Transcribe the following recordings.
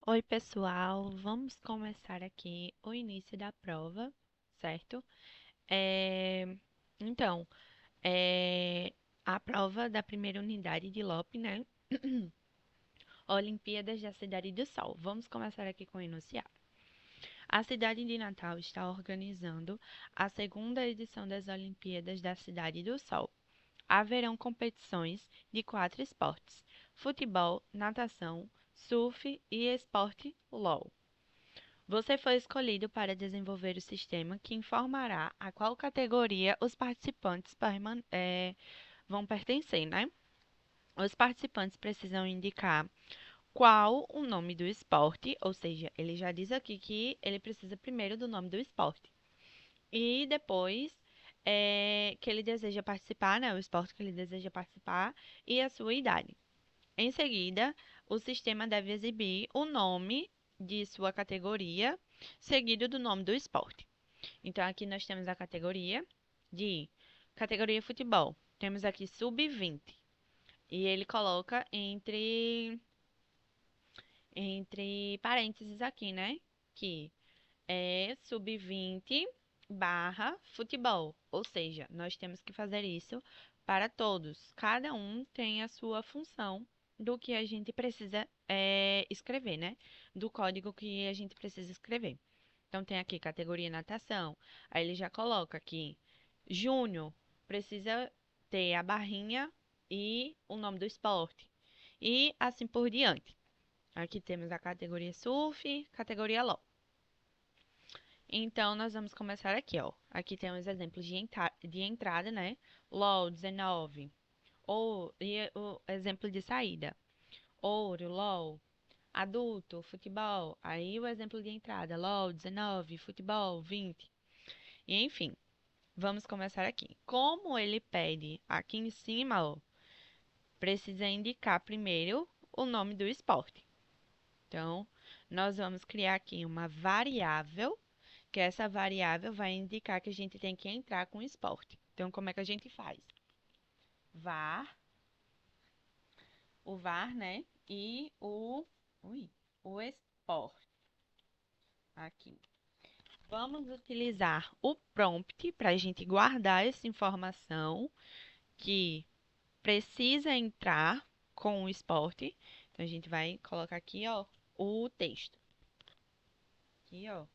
Oi, pessoal. Vamos começar aqui o início da prova, certo? É, Então, é a prova da primeira unidade de LOP, né? Olimpíadas da Cidade do Sol. Vamos começar aqui com o enunciado. A cidade de Natal está organizando a segunda edição das Olimpíadas da Cidade do Sol. Haverão competições de 4 esportes: futebol, natação, surf e esporte LOL. Você foi escolhido para desenvolver o sistema que informará a qual categoria os participantes vão pertencer, né? Os participantes precisam indicar qual o nome do esporte, ou seja, ele já diz aqui que ele precisa primeiro do nome do esporte. E depois que ele deseja participar, né? O esporte que ele deseja participar e a sua idade. Em seguida, o sistema deve exibir o nome de sua categoria, seguido do nome do esporte. Então, aqui nós temos a categoria de categoria futebol. Temos aqui sub-20. E ele coloca entre parênteses aqui, né? Que é sub-20 barra futebol. Ou seja, nós temos que fazer isso para todos. Cada um tem a sua função do que a gente precisa escrever, né? Do código que a gente precisa escrever. Então, tem aqui categoria natação. Aí ele já coloca aqui júnior, precisa ter a barrinha e o nome do esporte. E assim por diante. Aqui temos a categoria surf, categoria LOL. Então, nós vamos começar aqui, ó. Aqui temos exemplos de entrada, né? LOL 19. E o exemplo de saída. Ouro, LOL. Adulto, futebol. Aí o exemplo de entrada. LOL 19, futebol 20. E enfim, vamos começar aqui. Como ele pede aqui em cima, ó, precisa indicar primeiro o nome do esporte. Então, nós vamos criar aqui uma variável, que essa variável vai indicar que a gente tem que entrar com o esporte. Então, como é que a gente faz? var, o var, né? E o esporte. Aqui. Vamos utilizar o prompt para a gente guardar essa informação que precisa entrar com o esporte. Então, a gente vai colocar aqui, ó, o texto. Aqui, ó.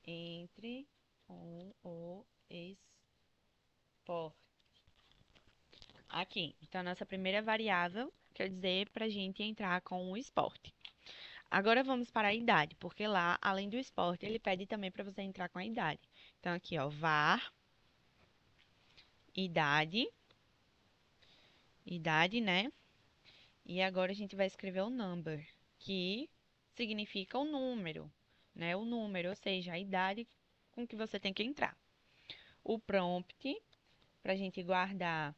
Entre com o esporte. Aqui. Então, a nossa primeira variável quer dizer para a gente entrar com o esporte. Agora vamos para a idade, porque lá, além do esporte, ele pede também para você entrar com a idade. Então, aqui, ó, var, idade, né? E agora a gente vai escrever o number, que significa o número, né? O número, ou seja, a idade com que você tem que entrar. O prompt, para a gente guardar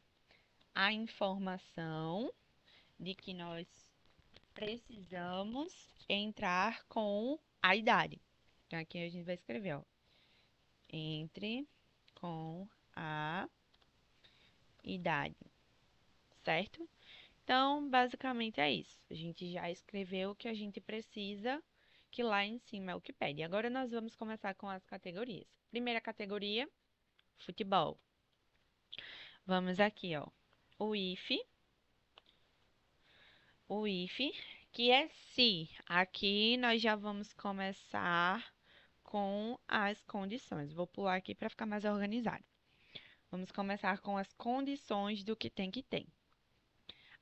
a informação de que nós precisamos entrar com a idade. Então, aqui a gente vai escrever, ó, entre com a idade, certo? Então, basicamente é isso. A gente já escreveu o que a gente precisa, que lá em cima é o que pede. Agora nós vamos começar com as categorias. Primeira categoria, futebol. Vamos aqui, ó. O if, o if, que é se. Aqui nós já vamos começar com as condições. Vou pular aqui para ficar mais organizado. Vamos começar com as condições do que tem que ter.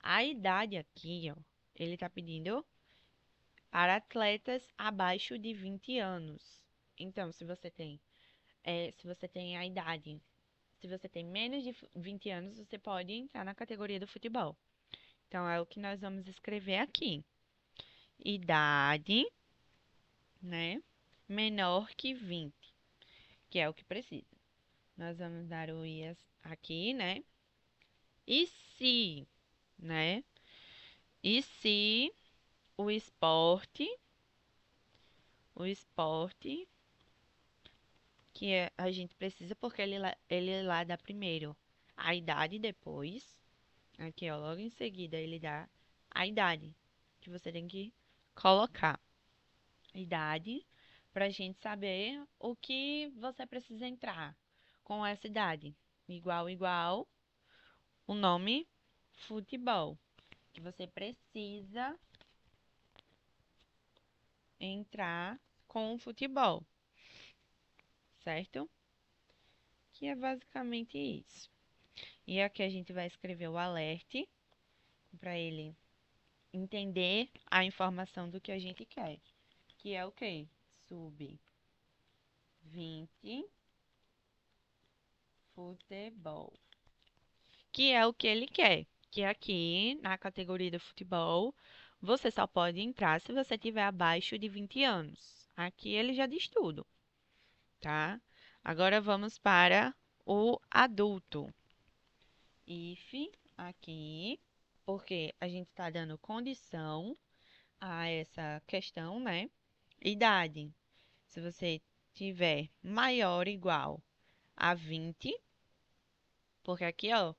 A idade aqui, ó, ele está pedindo para atletas abaixo de 20 anos. Então, se você tem a idade, se você tem menos de 20 anos, você pode entrar na categoria do futebol. Então, é o que nós vamos escrever aqui. Idade, né? Menor que 20, que é o que precisa. Nós vamos dar o IAS aqui, né? E se, né? E se o esporte que a gente precisa, porque ele lá dá primeiro a idade, depois, aqui ó, logo em seguida ele dá a idade que você tem que colocar. idade, para a gente saber o que você precisa entrar com essa idade. Igual, igual, o nome futebol, que você precisa entrar com o futebol, certo? Que é basicamente isso. E aqui a gente vai escrever o alerte para ele entender a informação do que a gente quer, que é o quê? Sub-20 futebol, que é o que ele quer, que aqui na categoria do futebol você só pode entrar se você tiver abaixo de 20 anos. Aqui ele já diz tudo, tá? Agora vamos para o adulto. If aqui, porque a gente está dando condição a essa questão, né? Idade. Se você tiver maior ou igual a 20, porque aqui, ó,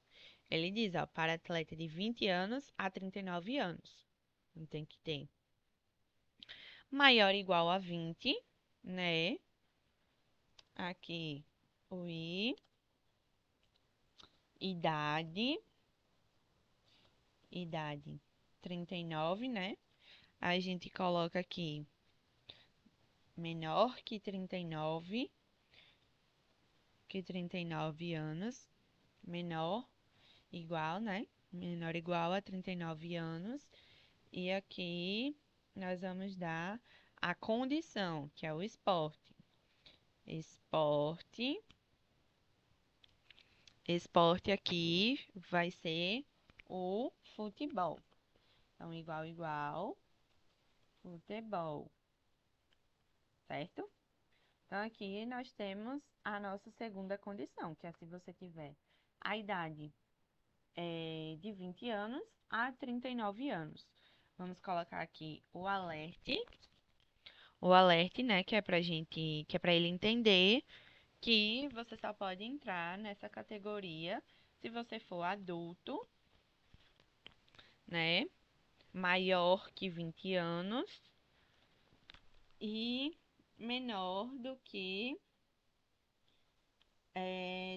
ele diz, ó, para atleta de 20 anos a 39 anos. Não tem que ter maior ou igual a 20, né? Aqui, o idade, idade 39, né? A gente coloca aqui menor que 39 anos, menor igual, né? Menor igual a 39 anos. E aqui nós vamos dar a condição, que é o esporte. Esporte. Esporte aqui vai ser o futebol. Então, igual, igual, futebol, certo? Então, aqui nós temos a nossa segunda condição, que é se você tiver a idade de 20 anos a 39 anos. Vamos colocar aqui o alerte, né, que é pra gente, que é para ele entender que você só pode entrar nessa categoria se você for adulto, né, maior que 20 anos e menor do que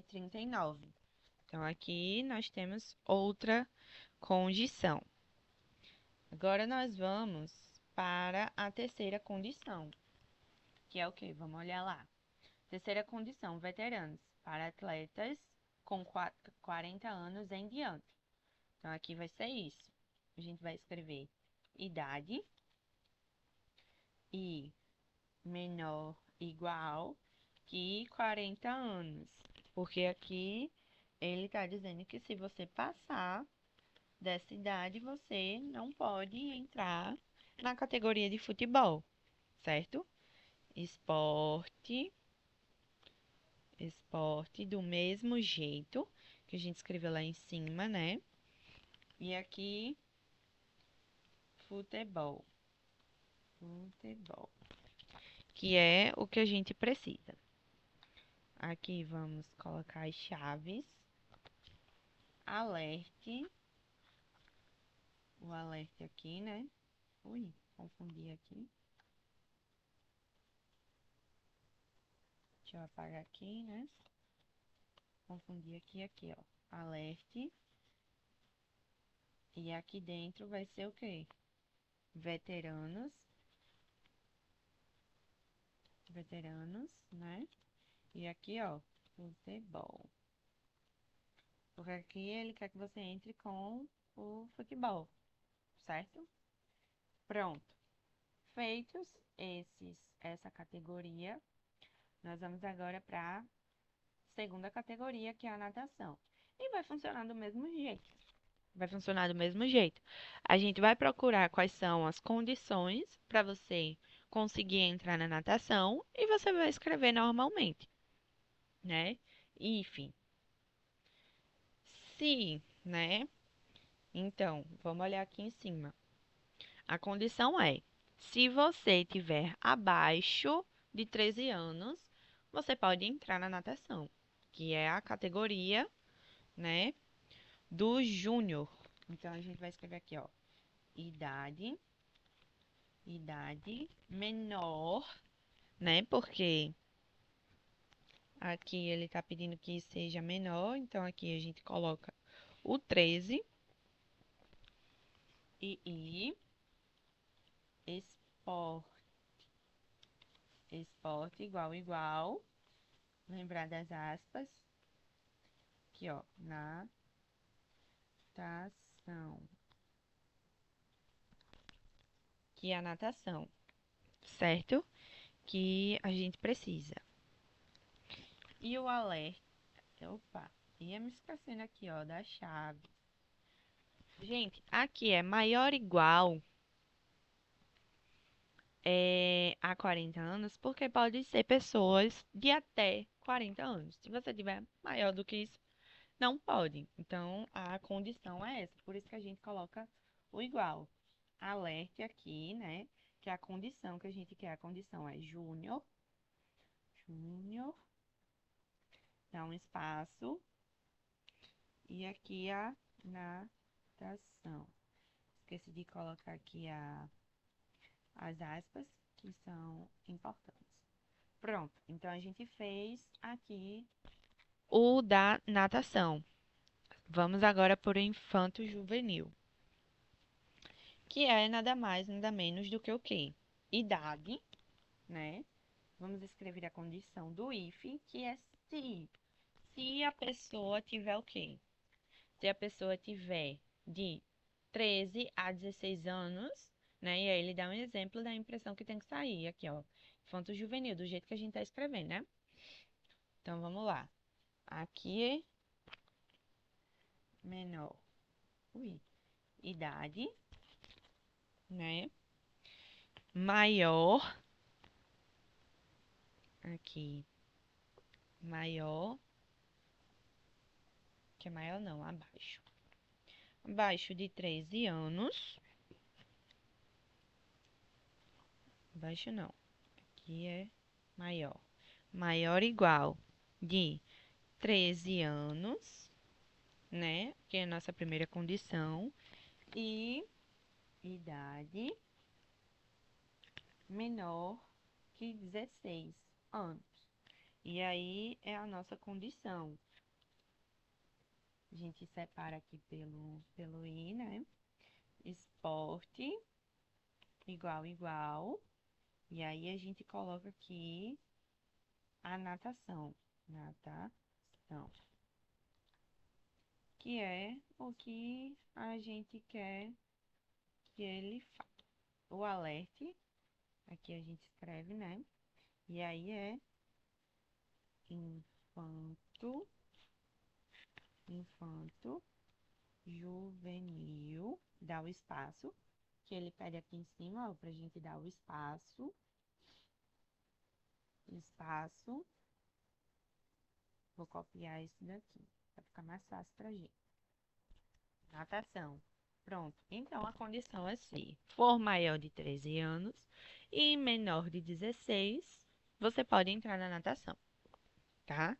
39. Então, aqui nós temos outra condição. Agora, nós vamos para a terceira condição, que é o quê? Vamos olhar lá. Terceira condição, veteranos, para atletas com 40 anos em diante. Então, aqui vai ser isso. A gente vai escrever idade e menor igual que 40 anos. Porque aqui ele está dizendo que se você passar dessa idade, você não pode entrar na categoria de futebol, certo? Esporte, esporte do mesmo jeito que a gente escreveu lá em cima, né? E aqui, futebol, futebol, que é o que a gente precisa. Aqui vamos colocar as chaves, alerte, o alerte aqui, né? Ui, confundi aqui. Deixa eu apagar aqui, né? Confundi aqui, ó. Alerte. E aqui dentro vai ser o quê? Veteranos. Veteranos, né? E aqui, ó, futebol. Porque aqui ele quer que você entre com o futebol, certo? Pronto. Feitos essa categoria, nós vamos agora para a segunda categoria, que é a natação. E vai funcionar do mesmo jeito. Vai funcionar do mesmo jeito. A gente vai procurar quais são as condições para você conseguir entrar na natação e você vai escrever normalmente, né? If, se, né? Então, vamos olhar aqui em cima. A condição é: se você tiver abaixo de 13 anos, você pode entrar na natação, que é a categoria, né, do júnior. Então, a gente vai escrever aqui, ó, idade idade menor, né? Porque aqui ele tá pedindo que seja menor, então aqui a gente coloca o 13 e esporte, esporte igual igual, lembrar das aspas, aqui ó, natação, que é a natação, certo? Que a gente precisa. E o alerta, opa, ia me esquecendo aqui ó, da chave. Gente, aqui é maior ou igual a 40 anos, porque pode ser pessoas de até 40 anos. Se você tiver maior do que isso, não pode. Então, a condição é essa. Por isso que a gente coloca o igual. Alerte aqui, né? Que a condição que a gente quer, a condição é júnior. Júnior. Dá um espaço. E aqui a natação. Esqueci de colocar aqui as aspas, que são importantes. Pronto, então a gente fez aqui o da natação. Vamos agora para o infanto juvenil, que é nada mais, nada menos do que o quê? Idade, né? Vamos escrever a condição do if, que é se. Se a pessoa tiver o quê? Se a pessoa tiver de 13 a 16 anos, né? E aí ele dá um exemplo da impressão que tem que sair aqui, ó. Infanto juvenil, do jeito que a gente tá escrevendo, né? Então vamos lá. Aqui, menor. Ui. Idade, né? Maior. Aqui. Maior. Que é maior não, abaixo. Abaixo de 13 anos. Abaixo não. Aqui é maior. Maior igual de 13 anos, né? Que é a nossa primeira condição. E idade menor que 16 anos. E aí é a nossa condição. A gente separa aqui pelo I, né? Esporte igual igual. E aí a gente coloca aqui a natação. Natação. Que é o que a gente quer que ele faça. O alerte, aqui a gente escreve, né? E aí é infanto, infanto, juvenil, dá o espaço, que ele pede aqui em cima, ó, pra gente dar o espaço, espaço, vou copiar esse daqui, pra ficar mais fácil pra gente. Natação. Pronto. Então, a condição é se for maior de 13 anos e menor de 16, você pode entrar na natação, tá?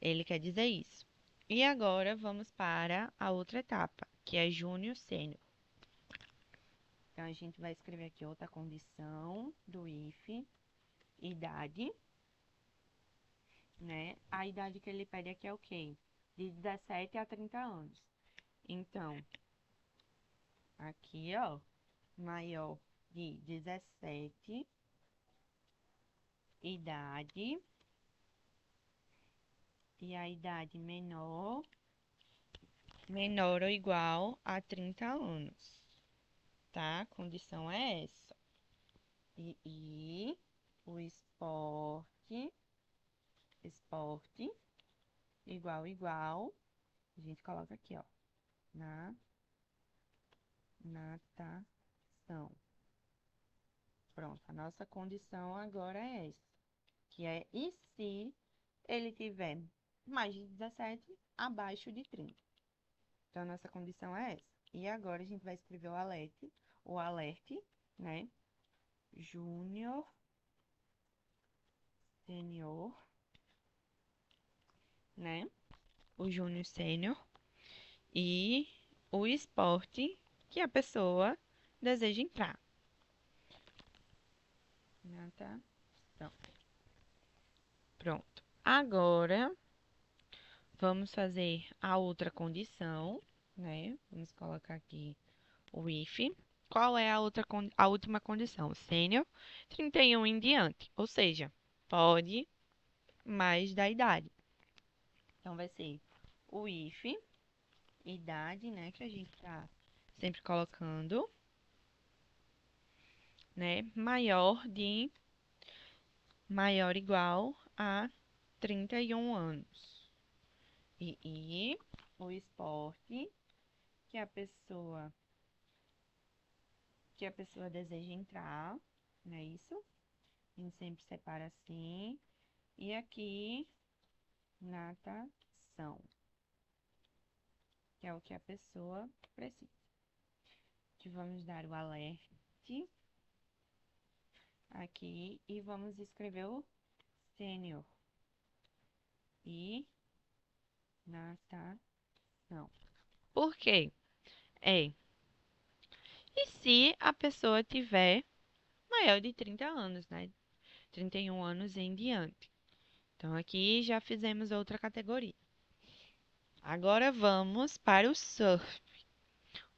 Ele quer dizer isso. E agora vamos para a outra etapa, que é júnior sênior. Então, a gente vai escrever aqui outra condição do if, idade, né? A idade que ele pede aqui é o quê? De 17 a 30 anos. Então, aqui, ó, maior de 17, idade, e a idade menor ou igual a 30 anos, tá? A condição é essa. E o esporte, igual, a gente coloca aqui, ó, na natação. Pronto, a nossa condição agora é essa, que é e se ele tiver mais de 17, abaixo de 30. Então, a nossa condição é essa. E agora a gente vai escrever o alerte, né? Júnior, sênior, né? O júnior sênior e o esporte que a pessoa deseja entrar. natação. Pronto. Agora, vamos fazer a outra condição, né? Vamos colocar aqui o if. Qual é a última condição? Sênior, 31 em diante. Ou seja, pode mais da idade. Então, vai ser o if, idade, né? Que a gente tá sempre colocando, né? Maior igual a 31 anos. E o esporte que a pessoa deseja entrar, não é isso? A gente sempre separa assim. E aqui, natação, que é o que a pessoa precisa. Que vamos dar o alerte aqui e vamos escrever o sênior e natação. Por quê? É, e se a pessoa tiver maior de 30 anos, né? 31 anos em diante. Então, aqui já fizemos outra categoria. Agora vamos para o surf.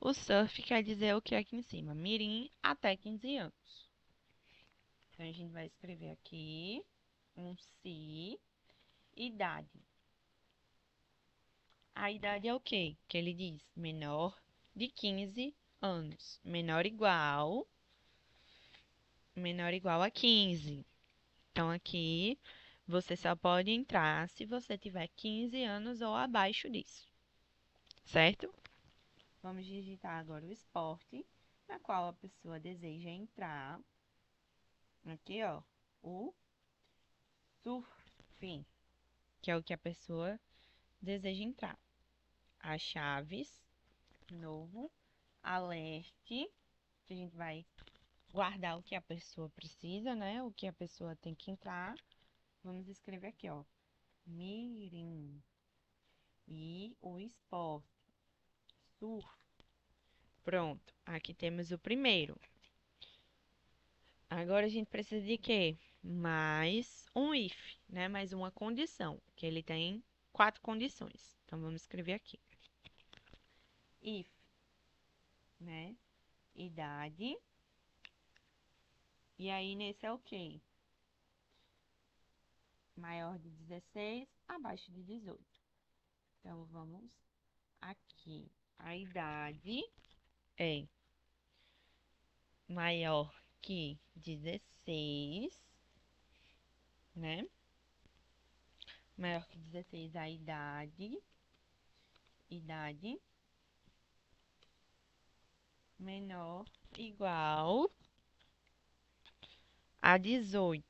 O surf quer dizer o que aqui em cima? Mirim até 15 anos. Então, a gente vai escrever aqui um se, idade. A idade é o quê? Que ele diz menor de 15 anos. Menor igual a 15. Então, aqui você só pode entrar se você tiver 15 anos ou abaixo disso, certo? Vamos digitar agora o esporte na qual a pessoa deseja entrar. Aqui, ó, o surf, que é o que a pessoa deseja entrar. As chaves, novo, alerte, que a gente vai guardar o que a pessoa precisa, né? O que a pessoa tem que entrar. Vamos escrever aqui, ó, mirim. E o esporte, surf. Pronto, aqui temos o primeiro. Agora a gente precisa de quê? Mais um if, né? Mais uma condição, que ele tem 4 condições. Então, vamos escrever aqui. If, né? Idade. E aí, nesse é o quê? Maior de 16, abaixo de 18. Então, vamos aqui. A idade é maior que 16, né? Maior que 16 a idade menor igual a 18.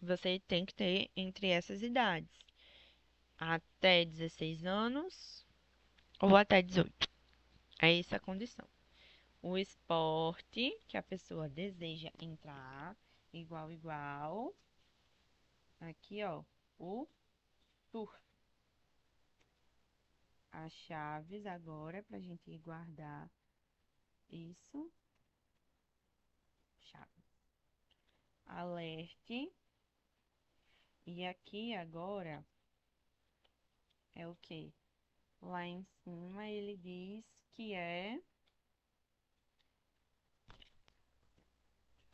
Você tem que ter entre essas idades, até 16 anos ou até 18. É essa a condição. O esporte que a pessoa deseja entrar, igual. Aqui, ó, o surf. As chaves agora para a gente guardar isso. Chaves. Alerte. E aqui agora é o que? Lá em cima ele diz que é.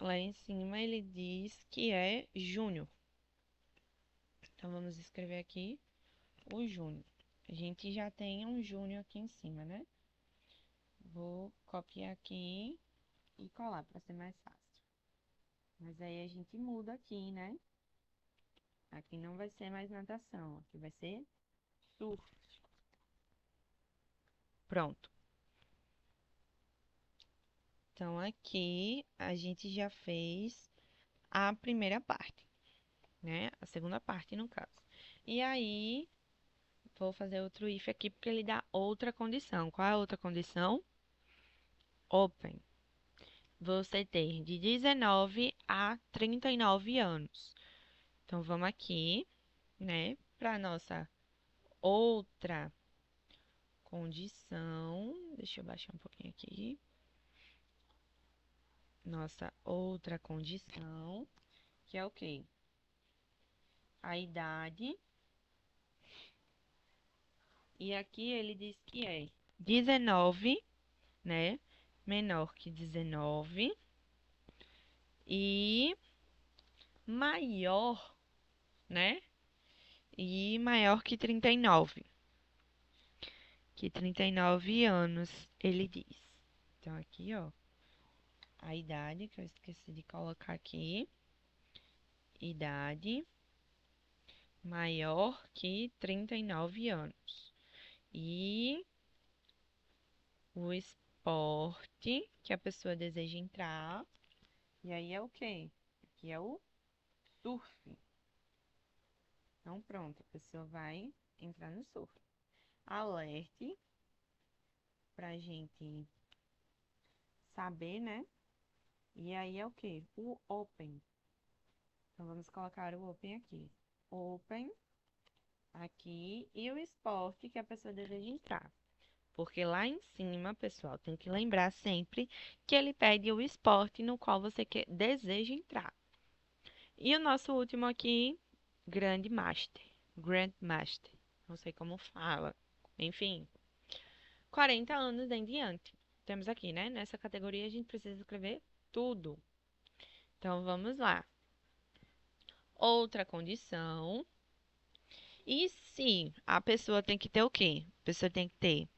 Lá em cima ele diz que é júnior. Então vamos escrever aqui o júnior. A gente já tem um júnior aqui em cima, né? Vou copiar aqui e colar para ser mais fácil. Mas aí a gente muda aqui, né? Aqui não vai ser mais natação, aqui vai ser surf. Pronto. Então aqui a gente já fez a primeira parte, né? A segunda parte, no caso. E aí, vou fazer outro if aqui porque ele dá outra condição. Qual é a outra condição? Open. Você tem de 19 a 39 anos. Então, vamos aqui, né, para nossa outra condição. Deixa eu baixar um pouquinho aqui. Nossa outra condição. aqui é o quê? A idade. E aqui ele diz que é 19, né? Menor que 19 e maior, né? E maior que 39. Que 39 anos, ele diz. Então, aqui, ó, a idade, que eu esqueci de colocar aqui. Idade maior que 39 anos. E o esporte que a pessoa deseja entrar. E aí é o quê? Aqui é o surf. Então, pronto, a pessoa vai entrar no surf. Alerte pra gente saber, né? E aí é o quê? O open. Então, vamos colocar o open aqui. Open aqui e o esporte que a pessoa deseja entrar. Porque lá em cima, pessoal, tem que lembrar sempre que ele pede o esporte no qual você deseja entrar. E o nosso último aqui, Grandmaster. Grandmaster. Não sei como fala. Enfim, 40 anos em diante. Temos aqui, né? Nessa categoria a gente precisa escrever tudo. Então vamos lá. Outra condição. E se a pessoa tem que ter o quê? A pessoa tem que ter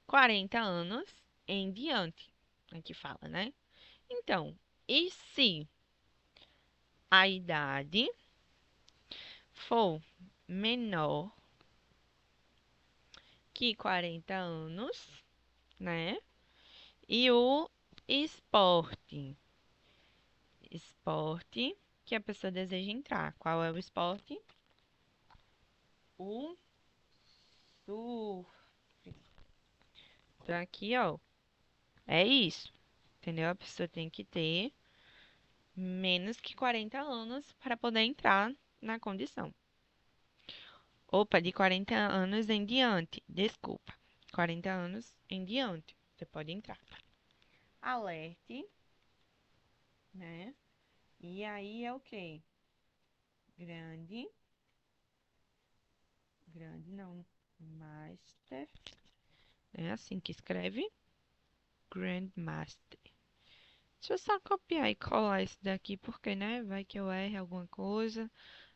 40 anos em diante. Aqui fala, né? Então, e se a idade for menor que 40 anos, né? E o esporte. Esporte que a pessoa deseja entrar. Qual é o esporte? O surf. Então, aqui, ó, é isso. Entendeu? A pessoa tem que ter menos que 40 anos para poder entrar na condição. Opa, de 40 anos em diante. Desculpa. 40 anos em diante. Você pode entrar. Alerte, né? E aí é o quê? Grande. Grande não. Master. É assim que escreve. Grandmaster. Deixa eu só copiar e colar esse daqui, porque, né? Vai que eu erre alguma coisa.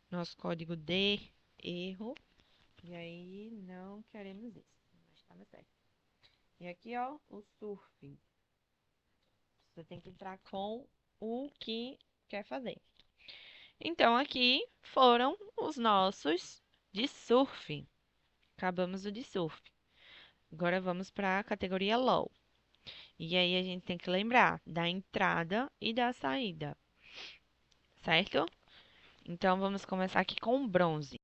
Nosso código de erro. E aí não queremos isso. Mas estava certo. E aqui, ó, o surf. Você tem que entrar com o que quer fazer. Então, aqui foram os nossos de surf. Acabamos o de surf. Agora vamos para a categoria LOL. E aí a gente tem que lembrar da entrada e da saída, certo? Então vamos começar aqui com o bronze.